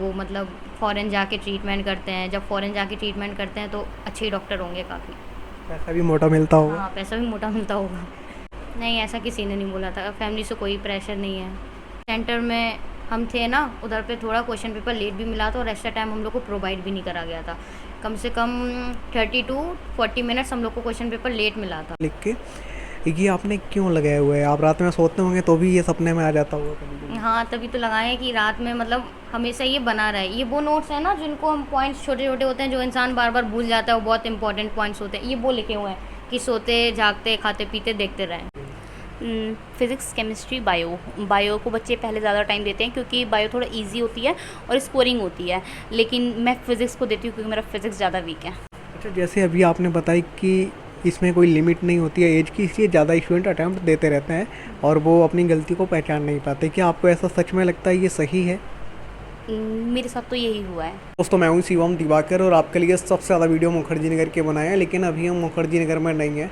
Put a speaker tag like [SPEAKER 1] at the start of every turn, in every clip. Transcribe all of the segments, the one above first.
[SPEAKER 1] वो मतलब फ़ॉरेन जाके ट्रीटमेंट करते हैं, जब फ़ॉरेन जाके ट्रीटमेंट करते हैं तो अच्छे ही डॉक्टर होंगे काफ़ी।
[SPEAKER 2] पैसा भी मोटा मिलता होगा।
[SPEAKER 1] हाँ, पैसा भी मोटा मिलता होगा। नहीं, ऐसा किसी ने नहीं बोला था, फैमिली से कोई प्रेशर नहीं है। सेंटर में हम थे ना, उधर पे थोड़ा क्वेश्चन पेपर लेट भी मिला था और एक्स्ट्रा टाइम हम लोग को प्रोवाइड भी नहीं करा गया था। कम से कम 30 टू 40 मिनट्स हम लोग को क्वेश्चन पेपर लेट मिला था।
[SPEAKER 2] लिख के ये आपने क्यों लगाया हुआ है? आप रात में सोते होंगे तो भी ये सपने में आ जाता होगा कभी-कभी?
[SPEAKER 1] हाँ, तभी तो लगाए हैं कि रात में मतलब हमेशा ये बना रहे। ये वो नोट्स हैं ना जिनको हम पॉइंट्स छोटे-छोटे होते हैं जो इंसान बार-बार भूल जाता है, वो बहुत इंपॉर्टेंट पॉइंट्स होते हैं। ये वो लिखे हुए हैं कि सोते, जागते, खाते-पीते देखते रहें।
[SPEAKER 3] Physics, chemistry, bio. बायो को बच्चे पहले ज़्यादा टाइम देते हैं क्योंकि बायो थोड़ा इजी होती है और स्कोरिंग होती है, लेकिन मैं फ़िज़िक्स को देती हूँ क्योंकि मेरा फ़िज़िक्स ज़्यादा वीक है।
[SPEAKER 2] अच्छा, जैसे अभी आपने बताई कि इसमें कोई लिमिट नहीं होती है एज की, इसलिए ज़्यादा स्टूडेंट अटेम्प्ट देते रहते हैं और वो अपनी गलती को पहचान नहीं पाते। क्या आपको ऐसा सच में लगता है ये सही है?
[SPEAKER 3] मेरे साथ तो यही हुआ है।
[SPEAKER 2] दोस्तों, मैं हूँ शिवम दिवाकर और आपके लिए सबसे ज़्यादा वीडियो मुखर्जी नगर के बनाए हैं, लेकिन अभी हम मुखर्जी नगर में नहीं हैं।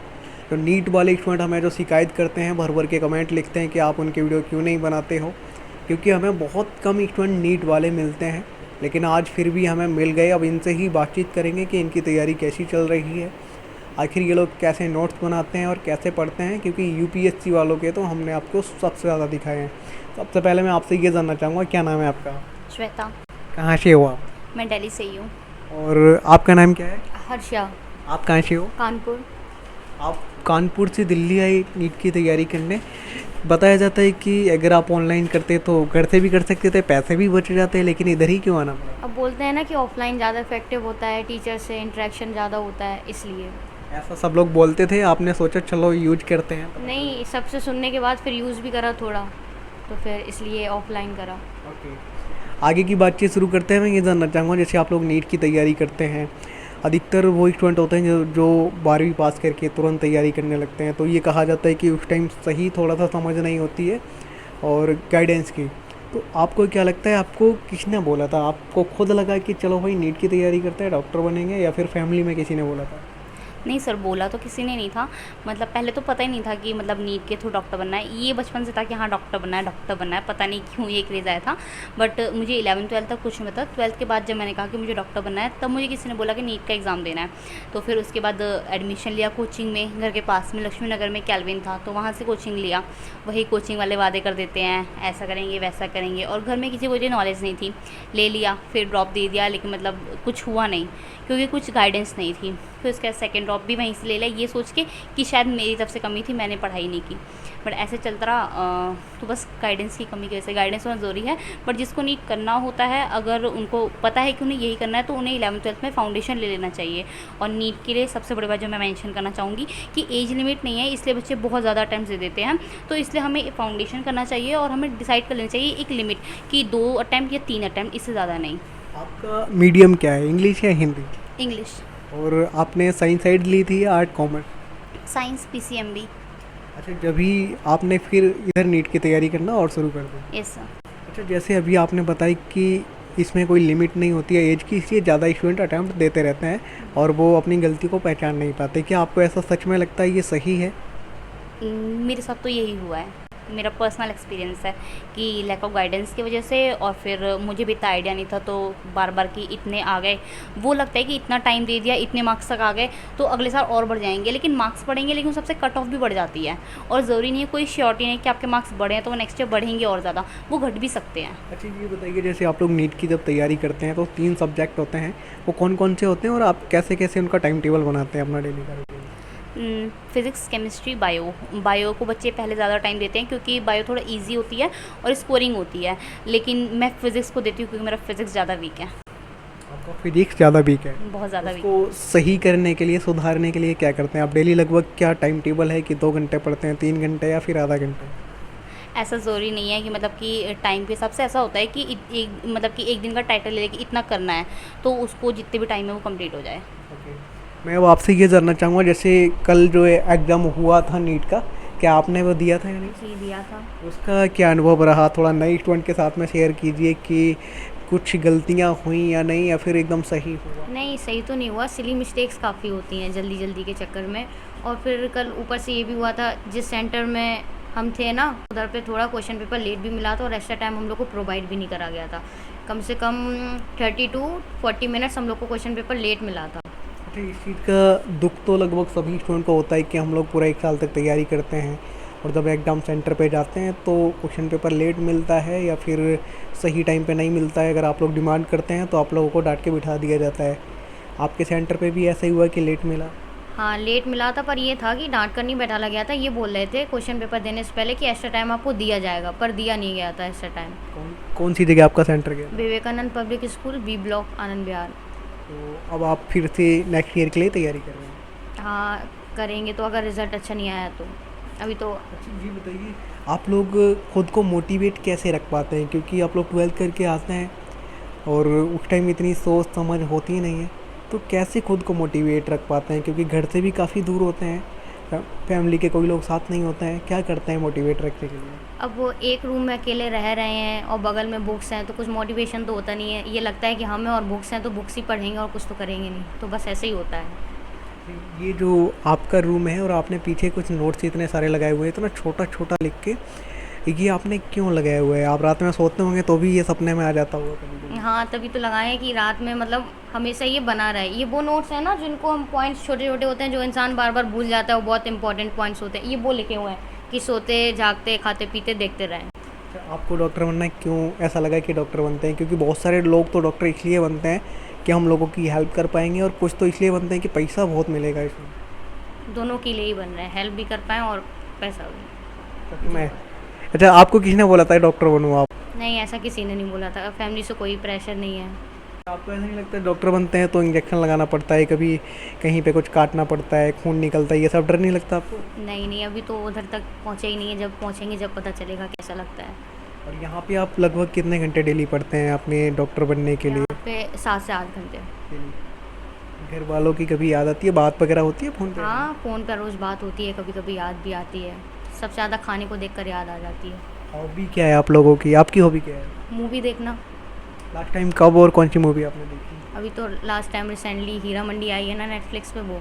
[SPEAKER 2] तो नीट वाले स्टूडेंट हमें जो शिकायत करते हैं, भर भर के कमेंट लिखते हैं कि आप उनके वीडियो क्यों नहीं बनाते हो, क्योंकि हमें बहुत कम स्टूडेंट नीट वाले मिलते हैं। लेकिन आज फिर भी हमें मिल गए। अब इनसे ही बातचीत करेंगे कि इनकी तैयारी कैसी चल रही है, आखिर ये लोग कैसे नोट्स बनाते हैं और कैसे पढ़ते हैं, क्योंकि यूपीएससी वालों के तो हमने आपको सबसे ज़्यादा दिखाए हैं। सबसे पहले मैं आपसे ये जानना चाहूँगा, क्या नाम है आपका?
[SPEAKER 3] श्वेता।
[SPEAKER 2] कहाँ से हो आप?
[SPEAKER 3] मैं दिल्ली से ही हूँ।
[SPEAKER 2] और आपका नाम क्या है?
[SPEAKER 1] हर्षा,
[SPEAKER 2] आप कहाँ से हो?
[SPEAKER 1] कानपुर।
[SPEAKER 2] आप कानपुर से दिल्ली आई नीट की तैयारी करने। बताया जाता है कि अगर आप ऑनलाइन करते तो घर से भी कर सकते थे, पैसे भी बच जाते हैं, लेकिन इधर ही क्यों आना पड़ा?
[SPEAKER 1] अब बोलते हैं ना कि ऑफलाइन ज़्यादा इफेक्टिव होता है, टीचर से इंटरेक्शन ज़्यादा होता है, इसलिए।
[SPEAKER 2] ऐसा सब लोग बोलते थे, आपने सोचा चलो यूज करते हैं।
[SPEAKER 1] नहीं, सबसे सुनने के बाद फिर यूज़ भी करा थोड़ा, तो फिर इसलिए ऑफलाइन करा।
[SPEAKER 2] ओके, आगे की बातचीत शुरू करते हैं। मैं ये जानना चाहूँगा, जैसे आप लोग नीट की तैयारी करते हैं, अधिकतर वो स्टूडेंट होते हैं जो 12वीं पास करके तुरंत तैयारी करने लगते हैं, तो ये कहा जाता है कि उस टाइम सही थोड़ा सा समझ नहीं होती है और गाइडेंस की। तो आपको क्या लगता है, आपको किसने बोला था? आपको खुद लगा कि चलो भाई नीट की तैयारी करते हैं, डॉक्टर बनेंगे, या फिर फैमिली में किसी ने बोला था?
[SPEAKER 3] नहीं सर, बोला तो किसी ने नहीं था। मतलब पहले तो पता ही नहीं था कि मतलब नीट के थ्रू डॉक्टर बनना है। ये बचपन से था कि हाँ डॉक्टर बनना है, डॉक्टर बनना है। पता नहीं क्यों ये क्रेज़ आया था। बट मुझे 11th-12th तक कुछ नहीं पता। 12th के बाद जब मैंने कहा कि मुझे डॉक्टर बनना है, तब मुझे किसी ने बोला कि नीट का एग्ज़ाम देना है। तो फिर उसके बाद एडमिशन लिया कोचिंग में, घर के पास में लक्ष्मी नगर में कैल्विन था, तो वहाँ से कोचिंग लिया। वही कोचिंग वाले वादे कर देते हैं, ऐसा करेंगे वैसा करेंगे, और घर में किसी को मुझे नॉलेज नहीं थी। ले लिया, फिर ड्रॉप दे दिया, लेकिन मतलब कुछ हुआ नहीं क्योंकि कुछ गाइडेंस नहीं थी। फिर उसके बाद सेकेंड ड्रॉप भी वहीं से ले लिया, ये सोच के कि शायद मेरी तरफ से कमी थी, मैंने पढ़ाई नहीं की। बट ऐसे चलता रहा। तो बस गाइडेंस की कमी की वजह से, गाइडेंस होना ज़रूरी है। बट जिसको नीट करना होता है, अगर उनको पता है कि उन्हें यही करना है, तो उन्हें 11th-12th में फाउंडेशन ले लेना चाहिए। और नीट के लिए सबसे बड़ी बात जो मैं मेंशन करना चाहूँगी कि एज लिमिट नहीं है, इसलिए बच्चे बहुत ज़्यादा अटैम्प्ट दे देते हैं। तो इसलिए हमें फाउंडेशन करना चाहिए और हमें डिसाइड कर लेना चाहिए एक लिमिट कि 2 अटैम्प्ट या 3 अटैम्प्ट, इससे ज़्यादा नहीं।
[SPEAKER 2] आपका मीडियम क्या है, इंग्लिश या हिंदी?
[SPEAKER 3] इंग्लिश।
[SPEAKER 2] और आपने साइंस साइड ली थी या आर्ट कॉमर्स?
[SPEAKER 3] Science, PCMB.
[SPEAKER 2] अच्छा, जब भी आपने फिर इधर नीट की तैयारी करना और शुरू कर दी।
[SPEAKER 3] Yes sir.
[SPEAKER 2] अच्छा, जैसे अभी आपने बताई कि इसमें कोई लिमिट नहीं होती है एज की, इसलिए ज़्यादा स्टूडेंट अटैम्प्ट देते रहते हैं और वो अपनी गलती को पहचान नहीं पाते। क्या आपको ऐसा सच में लगता है ये सही है?
[SPEAKER 3] मेरे साथ तो यही हुआ है। मेरा पर्सनल एक्सपीरियंस है कि लैक ऑफ गाइडेंस की वजह से, और फिर मुझे भी इतना आइडिया नहीं था, तो बार बार कि इतने आ गए, वो लगता है कि इतना टाइम दे दिया, इतने मार्क्स तक आ गए, तो अगले साल और बढ़ जाएंगे। लेकिन मार्क्स बढ़ेंगे, लेकिन सबसे कट ऑफ भी बढ़ जाती है, और ज़रूरी नहीं है, कोई श्योरिटी नहीं कि आपके मार्क्स बढ़े हैं तो वो नेक्स्ट ईयर बढ़ेंगे और ज़्यादा, वो घट भी सकते हैं।
[SPEAKER 2] अच्छा, ये बताइए, जैसे आप लोग नीट की जब तैयारी करते हैं तो 3 सब्जेक्ट होते हैं, वो कौन कौन से होते हैं और आप कैसे कैसे उनका टाइम टेबल बनाते हैं अपना डेली का routine?
[SPEAKER 3] Physics, chemistry, bio. Bio को बच्चे पहले ज़्यादा टाइम देते हैं क्योंकि बायो थोड़ा इजी होती है और स्कोरिंग होती है, लेकिन मैं फ़िज़िक्स को देती हूँ क्योंकि मेरा फ़िज़िक्स ज़्यादा वीक है।
[SPEAKER 2] आपका फिजिक्स ज़्यादा वीक है।
[SPEAKER 3] बहुत ज़्यादा वीक।
[SPEAKER 2] उसको सही करने के लिए, सुधारने के लिए क्या करते हैं आप डेली? लगभग क्या टाइम टेबल है कि 2 घंटे पढ़ते हैं, 3 घंटे, या फिर आधा घंटा?
[SPEAKER 3] ऐसा ज़रूरी नहीं है कि मतलब कि टाइम के हिसाब से ऐसा होता है कि एक मतलब कि एक दिन का टाइटल ले लेके इतना करना है, तो उसको जितने भी टाइम में वो कंप्लीट हो जाए।
[SPEAKER 2] ओके, मैं अब आपसे ये जानना चाहूँगा, जैसे कल जो एग्ज़ाम हुआ था नीट का, क्या आपने वो दिया था या नहीं?
[SPEAKER 1] जी, दिया था।
[SPEAKER 2] उसका क्या अनुभव रहा? थोड़ा नए स्टूडेंट के साथ में शेयर कीजिए कि कुछ गलतियाँ हुई या नहीं, या फिर एकदम सही हुआ?
[SPEAKER 1] नहीं, सही तो नहीं हुआ, सिली मिस्टेक्स काफ़ी होती हैं जल्दी-जल्दी के चक्कर में। और फिर कल ऊपर से ये भी हुआ था, जिस सेंटर में हम थे ना, उधर पे थोड़ा क्वेश्चन पेपर लेट भी मिला था और एक्स्ट्रा टाइम हम लोग को प्रोवाइड भी नहीं करा गया था। कम से कम 30 to 40 मिनट्स हम लोग को क्वेश्चन पेपर लेट मिला था।
[SPEAKER 2] अच्छा, इस चीज़ का दुख तो लगभग सभी स्टूडेंट को होता है कि हम लोग पूरा 1 साल तक तैयारी करते हैं और जब एग्ज़ाम सेंटर पे जाते हैं तो क्वेश्चन पेपर लेट मिलता है या फिर सही टाइम पे नहीं मिलता है। अगर आप लोग डिमांड करते हैं तो आप लोगों को डांट के बिठा दिया जाता है। आपके सेंटर पे भी ऐसा ही हुआ कि लेट मिला?
[SPEAKER 1] हाँ, लेट मिला था, पर ये था कि डांट कर नहीं बैठाला गया था। ये बोल रहे थे क्वेश्चन पेपर देने से पहले कि एक्स्ट्रा टाइम आपको दिया जाएगा, पर दिया नहीं गया था एक्स्ट्रा टाइम।
[SPEAKER 2] कौन सी जगह आपका सेंटर गया?
[SPEAKER 1] Vivekananda public school, B block, Anand Vihar.
[SPEAKER 2] तो अब आप फिर से नेक्स्ट ईयर के लिए तैयारी कर रहे हैं?
[SPEAKER 1] हाँ, करेंगे तो, अगर रिज़ल्ट अच्छा नहीं आया तो। अभी तो
[SPEAKER 2] अच्छा, ये बताइए आप लोग खुद को मोटिवेट कैसे रख पाते हैं? क्योंकि आप लोग 12th करके आते हैं और उस टाइम इतनी सोच समझ होती ही नहीं है, तो कैसे खुद को मोटिवेट रख पाते हैं? क्योंकि घर से भी काफ़ी दूर होते हैं, फैमिली के कोई लोग साथ नहीं होते हैं, क्या करते हैं मोटिवेट रखने के लिए?
[SPEAKER 1] अब वो एक रूम में अकेले रह रहे हैं और बगल में बुक्स हैं, तो कुछ मोटिवेशन तो होता नहीं है। ये लगता है कि हमें और बुक्स हैं तो बुक्स ही पढ़ेंगे और कुछ तो करेंगे नहीं, तो बस ऐसे ही होता है।
[SPEAKER 2] ये जो आपका रूम है और आपने पीछे कुछ नोट्स इतने सारे लगाए हुए हैं, इतना छोटा छोटा लिख के, ये आपने क्यों लगाया हुआ है? आप रात में सोते होंगे तो भी ये सपने में आ जाता होगा कभी?
[SPEAKER 1] हाँ, तभी तो लगाए हैं कि रात में मतलब हमेशा ये बना रहे। ये वो नोट्स हैं ना जिनको हम पॉइंट्स छोटे छोटे होते हैं जो इंसान बार बार भूल जाता है, वो बहुत इंपॉर्टेंट पॉइंट्स होते हैं। ये वो लिखे हुए हैं कि सोते जागते खाते पीते देखते रहें।
[SPEAKER 2] आपको डॉक्टर बनना है, क्यों ऐसा लगा कि डॉक्टर बनते हैं? क्योंकि बहुत सारे लोग तो डॉक्टर इसलिए बनते हैं कि हम लोगों की हेल्प कर पाएंगे, और कुछ तो इसलिए बनते हैं कि पैसा बहुत मिलेगा इसमें।
[SPEAKER 1] दोनों के लिए ही बन रहे हैं, हेल्प भी कर पाएँ और पैसा भी।
[SPEAKER 2] सच में? अच्छा, आपको किसने बोला था डॉक्टर बनूँ आप?
[SPEAKER 1] नहीं, ऐसा किसी ने नहीं बोला था, फैमिली से कोई प्रेशर नहीं है।
[SPEAKER 2] आपको ऐसा नहीं लगता डॉक्टर बनते हैं तो इंजेक्शन लगाना पड़ता है, कभी कहीं पे कुछ काटना पड़ता है, खून निकलता है, ये सब डर नहीं लगता आपको?
[SPEAKER 1] नहीं, अभी तो उधर तक पहुँचे ही नहीं है। जब पहुँचेंगे जब पता चलेगा कैसा लगता है।
[SPEAKER 2] और यहाँ पे आप लगभग कितने घंटे डेली पढ़ते हैं अपने डॉक्टर बनने के लिए?
[SPEAKER 1] यहाँ पे 7 से 8 घंटे।
[SPEAKER 2] घर वालों की कभी याद आती है, बात वगैरह होती है फ़ोन पे?
[SPEAKER 1] हाँ, फ़ोन पर रोज़ बात होती है, कभी कभी याद भी आती है। सबसे ज़्यादा खाने को देखकर याद आ जाती है।
[SPEAKER 2] हॉबी क्या है आप लोगों की? आपकी हॉबी क्या है?
[SPEAKER 1] मूवी देखना।
[SPEAKER 2] लास्ट टाइम कब और कौन सी मूवी आपने देखी?
[SPEAKER 1] अभी तो last time recently Heera Mandi आई है ना नेटफ्लिक्स पे, वो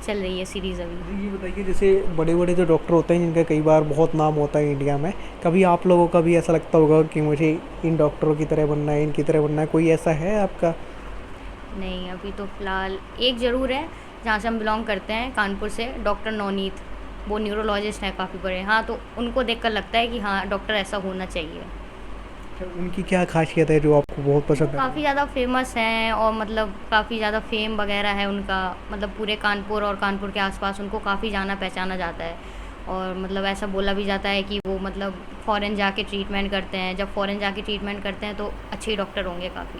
[SPEAKER 1] चल रही है सीरीज़ अभी।
[SPEAKER 2] ये बताइए, जैसे बड़े बड़े जो डॉक्टर होते हैं जिनका कई बार बहुत नाम होता है इंडिया में, कभी आप लोगों का भी ऐसा लगता होगा कि मुझे इन डॉक्टरों की तरह बनना है, इनकी तरह बनना है? कोई ऐसा है आपका?
[SPEAKER 1] नहीं, अभी तो फ़िलहाल एक ज़रूर है जहाँ से हम बिलोंग करते हैं, कानपुर से, डॉक्टर नवनीत। वो न्यूरोलॉजिस्ट हैं काफ़ी बड़े। हाँ, तो उनको देखकर लगता है कि हाँ, डॉक्टर ऐसा होना चाहिए।
[SPEAKER 2] अच्छा, उनकी क्या खासियत है जो आपको बहुत पसंद है?
[SPEAKER 1] काफ़ी ज़्यादा फेमस हैं और मतलब काफ़ी ज़्यादा फेम वगैरह है उनका, मतलब पूरे कानपुर और कानपुर के आसपास उनको काफ़ी जाना पहचाना जाता है। और मतलब ऐसा बोला भी जाता है कि वो मतलब फ़ॉरेन जाके ट्रीटमेंट करते हैं। जब फ़ॉरेन जाके ट्रीटमेंट करते हैं तो अच्छे ही डॉक्टर होंगे काफ़ी।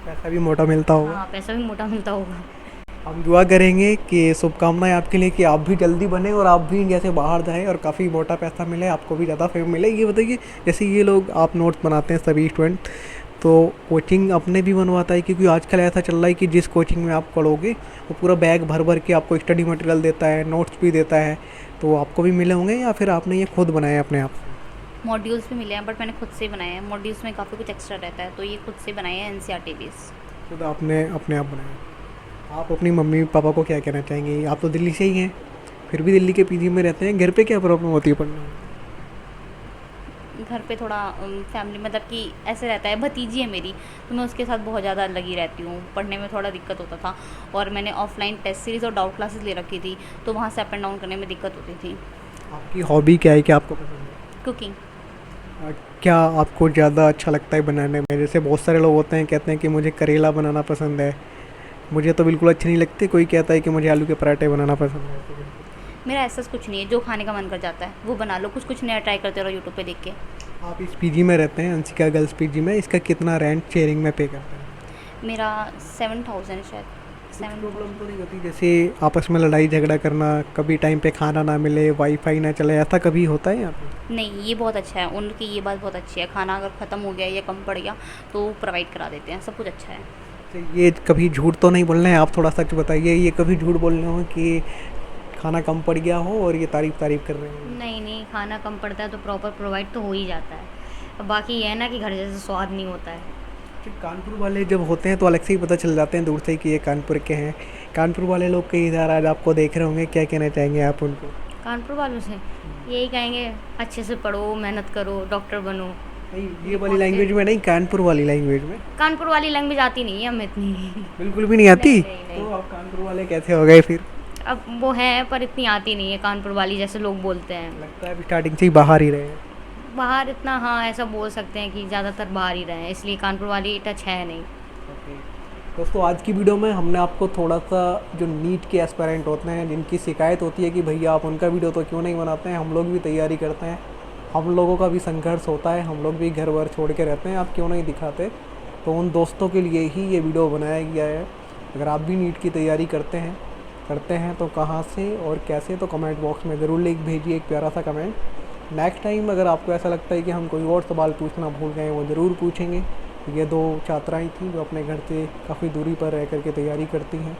[SPEAKER 2] पैसा भी मोटा मिलता होगा?
[SPEAKER 1] हाँ, पैसा भी मोटा मिलता होगा।
[SPEAKER 2] हम दुआ करेंगे कि शुभकामनाएं आपके लिए कि आप भी जल्दी बने और आप भी इंडिया से बाहर जाएं और काफ़ी मोटा पैसा मिले, आपको भी ज़्यादा फेम मिले। ये बताइए, जैसे ये लोग आप नोट्स बनाते हैं सभी स्टूडेंट, तो कोचिंग अपने भी बनवाता है? क्योंकि आजकल ऐसा चल रहा है कि जिस कोचिंग में आप पढ़ोगे वो पूरा बैग भर भर के आपको स्टडी मटेरियल देता है, नोट्स भी देता है, तो आपको भी मिले होंगे या फिर आपने ये खुद बनाया अपने आप?
[SPEAKER 3] मॉड्यूल्स भी मिले हैं बट मैंने खुद से ही बनाए हैं। मॉड्यूल्स में काफ़ी कुछ एक्स्ट्रा रहता है तो ये खुद से बनाए हैं, एनसीईआरटी बेस।
[SPEAKER 2] खुद आपने अपने आप बनाया? आप अपनी मम्मी पापा को क्या कहना चाहेंगे? आप तो दिल्ली से ही हैं, फिर भी दिल्ली के पीजी में रहते हैं, घर पे क्या प्रॉब्लम होती है पढ़ने में?
[SPEAKER 3] घर पे थोड़ा फैमिली मतलब कि ऐसे रहता है, भतीजी है मेरी तो मैं उसके साथ बहुत ज़्यादा लगी रहती हूँ। पढ़ने में थोड़ा दिक्कत होता था और मैंने ऑफलाइन टेस्ट सीरीज़ और डाउट क्लासेस ले रखी थी तो वहाँ से अप एंड डाउन करने में दिक्कत होती थी।
[SPEAKER 2] आपकी हॉबी क्या है, क्या आपको पसंद है?
[SPEAKER 3] कुकिंग।
[SPEAKER 2] क्या आपको ज़्यादा अच्छा लगता है बनाने में? जैसे बहुत सारे लोग होते हैं कहते हैं कि मुझे करेला बनाना पसंद है, मुझे तो बिल्कुल अच्छे नहीं लगते। कोई कहता है कि मुझे आलू के पराठे बनाना पसंद है।
[SPEAKER 3] मेरा ऐसा कुछ नहीं है, जो खाने का मन कर जाता है वो बना लो, कुछ नया ट्राई करते रहो यूट्यूब पे देख के।
[SPEAKER 2] आप इस पीजी में रहते हैं, अंशिका गर्ल्स पीजी में, इसका कितना रेंट शेयरिंग में पे करते हैं?
[SPEAKER 3] मेरा 7,000 शायद।
[SPEAKER 2] प्रॉब्लम तो नहीं होती जैसे आपस में लड़ाई झगड़ा करना, कभी टाइम पे खाना ना मिले, वाईफाई ना चले, ऐसा कभी होता है यहाँ पे?
[SPEAKER 3] नहीं, ये बहुत अच्छा है, उनकी ये बात बहुत अच्छी है। खाना अगर ख़त्म हो गया या कम पड़ गया तो प्रोवाइड करा देते हैं, सब कुछ अच्छा है।
[SPEAKER 2] तो ये कभी झूठ तो नहीं बोलना है, आप थोड़ा सच बताइए, ये कभी झूठ बोलने हो कि खाना कम पड़ गया हो और ये तारीफ़ कर रहे हैं?
[SPEAKER 1] नहीं, खाना कम पड़ता है तो प्रॉपर प्रोवाइड तो हो ही जाता है। अब बाकी ये है ना कि घर जैसा स्वाद नहीं होता है।
[SPEAKER 2] कानपुर वाले जब होते हैं तो अलग से ही पता चल जाते हैं दूर से कि ये कानपुर के हैं। कानपुर वाले लोग कई इधर आज आपको देख रहे होंगे, क्या कहना चाहेंगे आप उनको?
[SPEAKER 1] कानपुर वालों से यही कहेंगे अच्छे से पढ़ो, मेहनत करो, डॉक्टर बनो,
[SPEAKER 2] नहीं ये वाली लैंग्वेज में नहीं, कानपुर वाली लैंग्वेज में।
[SPEAKER 1] कानपुर वाली लैंग्वेज आती नहीं है हमें इतनी।
[SPEAKER 2] बिल्कुल भी नहीं आती?
[SPEAKER 1] नहीं।
[SPEAKER 2] तो आप कानपुर वाले कैसे हो गए फिर?
[SPEAKER 1] अब वो है पर इतनी आती नहीं है कानपुर वाली जैसे लोग बोलते हैं।
[SPEAKER 2] लगता है अभी स्टार्टिंग से ही बाहर ही रहे हैं।
[SPEAKER 1] बाहर इतना, हाँ ऐसा बोल सकते हैं कि ज़्यादातर बाहर ही रहे हैं, इसलिए कानपुर वाली टच है नहीं।
[SPEAKER 2] दोस्तों आज की वीडियो में हमने आपको थोड़ा सा जो नीट के एस्पायरेंट होते हैं, जिनकी शिकायत होती है कि भैया आप उनका वीडियो तो क्यों नहीं बनाते हैं, हम लोग भी तैयारी करते हैं, हम लोगों का भी संघर्ष होता है, हम लोग भी घर वर छोड़ के रहते हैं, आप क्यों नहीं दिखाते, तो उन दोस्तों के लिए ही ये वीडियो बनाया गया है। अगर आप भी नीट की तैयारी करते हैं तो कहाँ से और कैसे, तो कमेंट बॉक्स में ज़रूर लिख भेजिए एक प्यारा सा कमेंट। नेक्स्ट टाइम अगर आपको ऐसा लगता है कि हम कोई और सवाल पूछना भूल गए, वो ज़रूर पूछेंगे। ये 2 छात्राएं थीं जो अपने घर से काफ़ी दूरी पर रह कर के तैयारी करती हैं।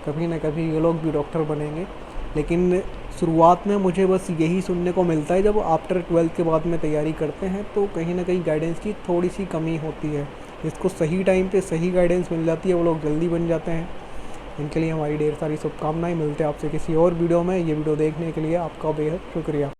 [SPEAKER 2] कभी ना कभी ये लोग भी डॉक्टर बनेंगे, लेकिन शुरुआत में मुझे बस यही सुनने को मिलता है, जब आफ्टर 12th के बाद में तैयारी करते हैं तो कहीं ना कहीं गाइडेंस की थोड़ी सी कमी होती है। जिसको सही टाइम पे सही गाइडेंस मिल जाती है वो लोग जल्दी बन जाते हैं। इनके लिए हमारी ढेर सारी शुभकामनाएं। मिलते हैं आपसे किसी और वीडियो में। ये वीडियो देखने के लिए आपका बेहद शुक्रिया।